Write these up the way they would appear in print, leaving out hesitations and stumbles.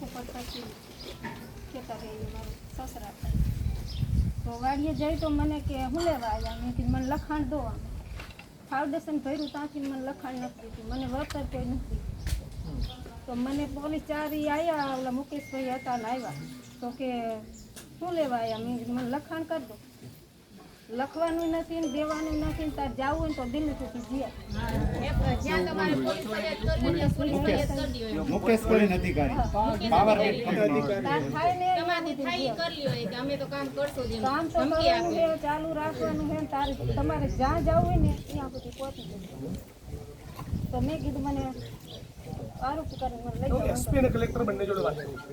ઉપર પછી ખેતર એ મારા સસરા થાય તો વાડીએ જઈ તો મને કે હું લેવા આવ્યા મેં કીધું મને લખાણ દો આમ ફાઉન્ડેશન ભર્યું ત્યાંથી મને લખાણ નથી દીધું મને વળતર કોઈ નથી તો મને પોલીસ ચારી આવ્યા ઓલા મુકેશભાઈ હતા ને આવ્યા તો કે શું લેવા આવ્યા મેં કીધું મને લખાણ કરી દો લખવાનું નથી ને દેવાનું નથી તાર જવું હોય તો દિલ્હી સુધી મુકેશભાઈ અધિકારી પાવર કામ તો કરવાનું છે ચાલુ રાખવાનું છે તારે તમારે જ્યાં જવું હોય ને ત્યાં સુધી પહોંચી જશે તો મેં કીધું મને આરોપ કરી મને લઈ જાઓ એસપી અને કલેક્ટર બંને જોડે વાત કરી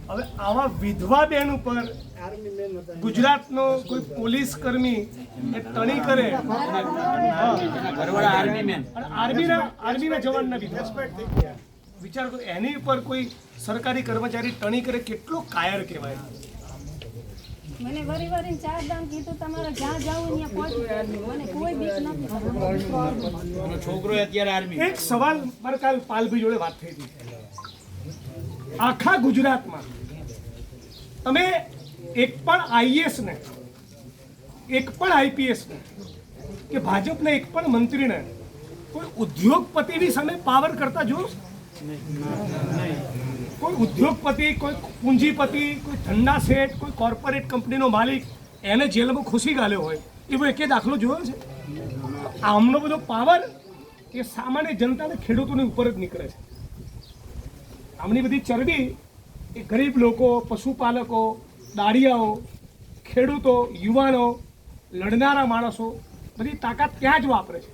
હવે આવા વિધવા બેન ઉપર ગુજરાતનો કોઈ પોલીસ કર્મી એ તણી કરે આર્મીના જવાનના વિધવા વિચાર કરો એની ઉપર કોઈ સરકારી કર્મચારી ટણી કરે કેટલો કાયર કહેવાય મને વરી વરીને 4 દાન કીધું તમારે જ્યાં જાવું ત્યાં પહોંચી મને કોઈ બીક નથી છોકરો અત્યારે આર્મી એક સવાલ મારે કાલ પાલભાઈ જોડે વાત થઈ હતી આખા ગુજરાતમાં તમે એક પણ આઈએસ ને એક પણ આઈપીએસ ને કે ભાજપના એક પણ મંત્રીને કોઈ ઉદ્યોગપતિની સામે પાવર કરતા જોયો કોઈ ઉદ્યોગપતિ કોઈ પૂંજીપતિ કોઈ ધંધા શેઠ કોઈ કોર્પોરેટ કંપનીનો માલિક એને જેલમાં ખુશી ગાલ્યો હોય એવો એકે દાખલો જોયો છે આમનો બધો પાવર એ સામાન્ય જનતા અને ખેડૂતોની ઉપર જ નીકળે છે આમની બધી ચરબી એ ગરીબ લોકો પશુપાલકો દાળિયાઓ ખેડૂતો યુવાનો લડનારા માણસો બધી તાકાત ત્યાં જ વાપરે છે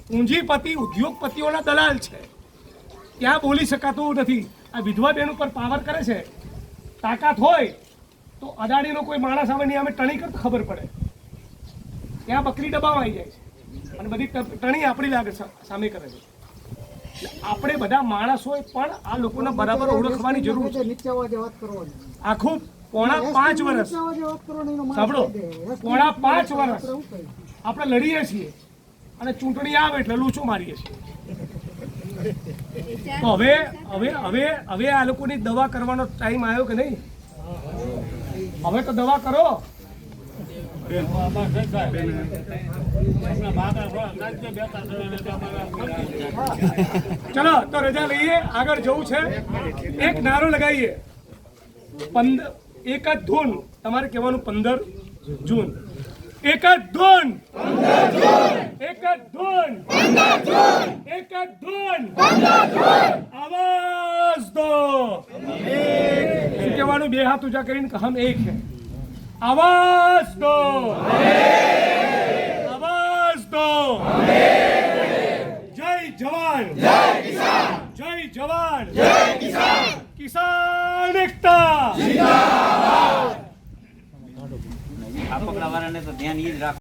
પૂંજીપતિ ઉદ્યોગપતિઓના દલાલ છે ત્યાં બોલી શકાતું નથી આ વિધવા બેન ઉપર પાવર કરે છે તાકાત હોય તો અદાણીનો કોઈ માણસ આવે નહીં અમે ટણી કરતા ખબર પડે ત્યાં બકરી દબાવાઈ જાય છે અને બધી ટણી આપણી લાગે સામે કરે છે આપણે બધા માણસોએ પણ આ લોકોને બરાબર ઓળખવાની જરૂર છે આખું પોણા 5 વર્ષ સાંભળો પોણા 5 વર્ષ આપણે લડીએ છીએ અને ચૂંટણી આવે એટલે લૂછો મારીએ છીએ તો હવે આ લોકોની દવા કરવાનો ટાઈમ આવ્યો કે નહીં હવે તો દવા કરો ચલો તો રજા લઈએ આગળ જવું છે એક નારો લગાવીએ 1 જ ધૂન તમારે કહેવાનું 15 જૂન 1 જ ધૂન 1 જ ધૂન 1 જ ધૂન આવાજ દો શું કહેવાનું બે હાથ ઊંચા કરીને કે હમ એક હૈ आवाज दो आवाज दो जय जवान जय किसान जय जवान जय किसान किसान एकता जिंदाबाद। આ પકડાવાળાને તો ધ્યાન એ જ રાખો।